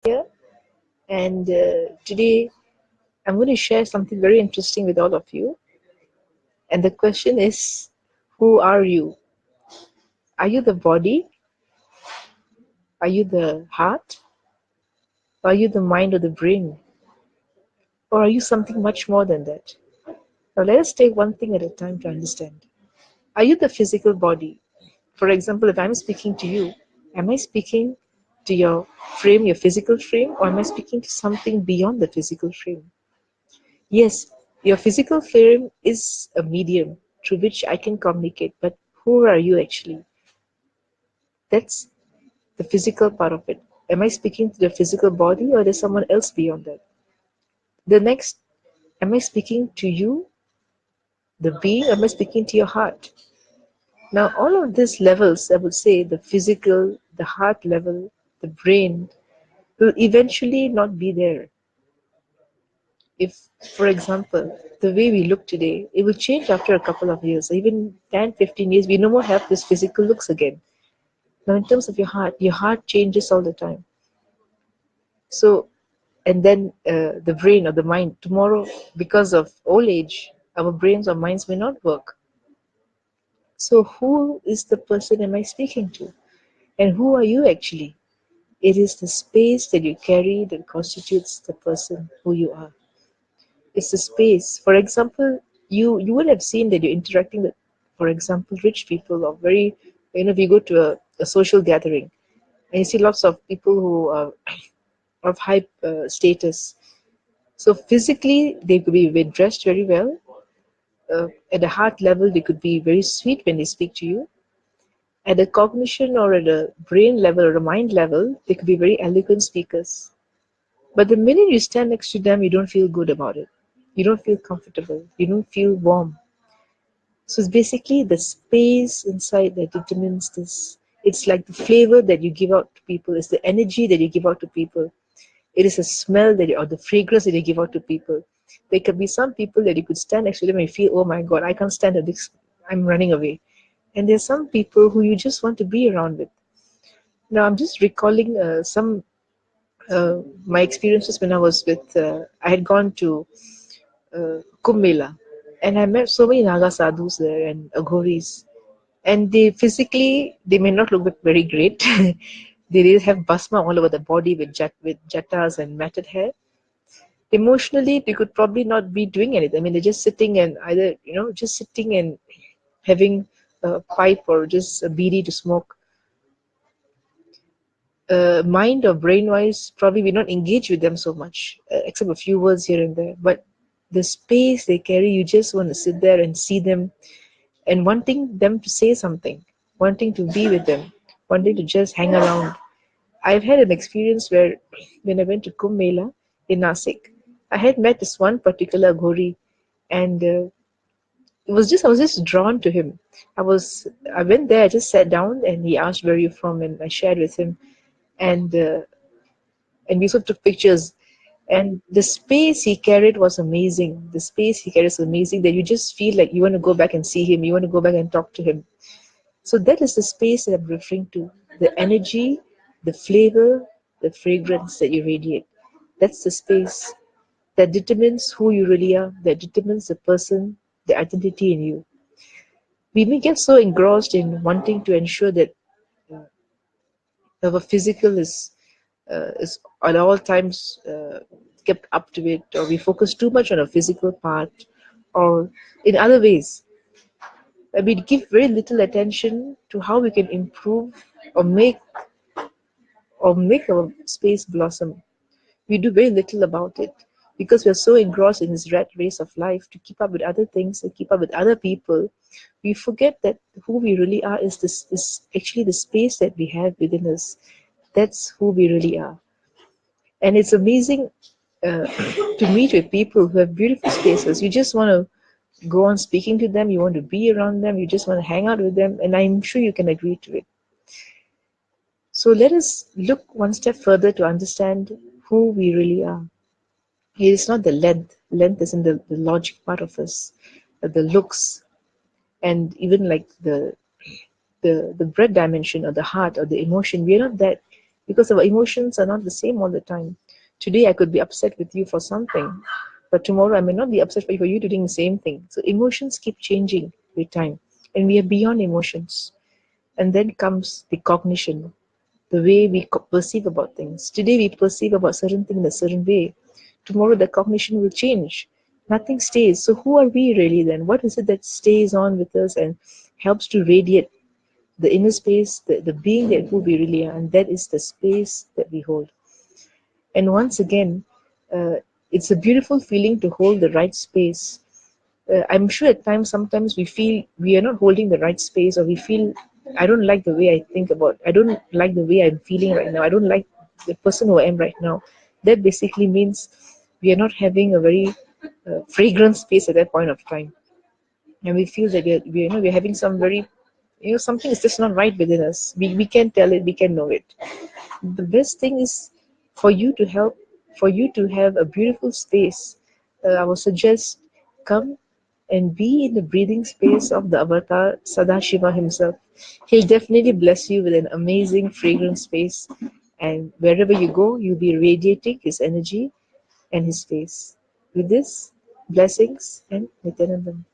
here, and today I'm going to share something very interesting with all of you. And the question is, who are you? Are you the body? Are you the heart? Are you the mind or the brain? Or are you something much more than that? Now, let us take one thing at a time to understand. Are you the physical body? For example, if I'm speaking to you, am I speaking to your frame, your physical frame, or am I speaking to something beyond the physical frame? Yes, your physical frame is a medium through which I can communicate, but who are you actually? That's the physical part of it. Am I speaking to the physical body or there's someone else beyond that? The next, am I speaking to you, the being, or am I speaking to your heart? Now, all of these levels, I would say the physical, the heart level, the brain, will eventually not be there. If, for example, the way we look today, it will change after a couple of years, even 10, 15 years, we no more have this physical looks again. Now, in terms of your heart changes all the time. So, and then the brain or the mind, tomorrow, because of old age, our brains or minds may not work. So, who is the person am I speaking to? And who are you actually? It is the space that you carry that constitutes the person who you are. It's the space. For example, you would have seen that you're interacting with, for example, rich people or very, if you go to a social gathering and you see lots of people who are of high status. So physically, they could be dressed very well. At a heart level, they could be very sweet when they speak to you. At a cognition or at a brain level or a mind level, they could be very eloquent speakers. But the minute you stand next to them, you don't feel good about it. You don't feel comfortable. You don't feel warm. So it's basically the space inside that determines this. It's like the flavor that you give out to people. It's the energy that you give out to people. It is a smell that or the fragrance that you give out to people. There could be some people that you could stand next to them and feel, oh my God, I can't stand this. I'm running away. And there's some people who you just want to be around with. Now I'm just recalling my experiences when I was with. I had gone to Kumbh Mela, and I met so many Naga sadhus there and Aghoris, and they may not look very great. They did have basma all over the body with jatas and matted hair. Emotionally, they could probably not be doing anything. I mean, they're just sitting and either just sitting and having a pipe or just a beedi to smoke. Mind or brain wise, probably we don't engage with them so much, except a few words here and there. But the space they carry, you just want to sit there and see them and wanting them to say something, wanting to be with them, wanting to just hang around. I've had an experience where when I went to Kumbh Mela in Nasik, I had met this one particular Ghori, and I was just drawn to him. I went there, I just sat down, and he asked where you from, and I shared with him, and uh, and we sort of took pictures. And the space he carried was amazing. The space he carries was amazing that you just feel like you want to go back and see him, you want to go back and talk to him. So that is the space that I'm referring to. The energy, the flavor, the fragrance that you radiate. That's the space that determines who you really are, that determines the person, the identity in you. We may get so engrossed in wanting to ensure that our physical is at all times kept up to it, or we focus too much on a physical part, or in other ways. We give very little attention to how we can improve or make our space blossom. We do very little about it because we're so engrossed in this rat race of life to keep up with other things and keep up with other people. We forget that who we really are is actually the space that we have within us. That's who we really are. And it's amazing to meet with people who have beautiful spaces. You just want to go on speaking to them, you want to be around them, you just want to hang out with them, and I'm sure you can agree to it. So let us look one step further to understand who we really are. It is not the length. Length is in the logic part of us, the looks, and even like the breadth dimension or the heart or the emotion. We are not that. because our emotions are not the same all the time. Today I could be upset with you for something, but tomorrow I may not be upset for you doing the same thing. So emotions keep changing with time, and we are beyond emotions. And then comes the cognition, the way we perceive about things. Today we perceive about certain thing in a certain way. Tomorrow the cognition will change. Nothing stays. So who are we really then? What is it that stays on with us and helps to radiate the inner space, the being that who we really are? And that is the space that we hold. And once again, uh, it's a beautiful feeling to hold the right space. I'm sure at times, sometimes we feel we are not holding the right space, or we feel I don't like the way I think about, I don't like the way I'm feeling right now, I don't like the person who I am right now. That basically means we are not having a very fragrant space at that point of time, and we feel that we're having some very, something is just not right within us. We can tell it, we can know it. The best thing is for you to help, for you to have a beautiful space. I would suggest come and be in the breathing space of the avatar Sadashiva himself. He'll definitely bless you with an amazing fragrant space, and wherever you go you'll be radiating his energy and his space. With this, blessings and Nityanandam.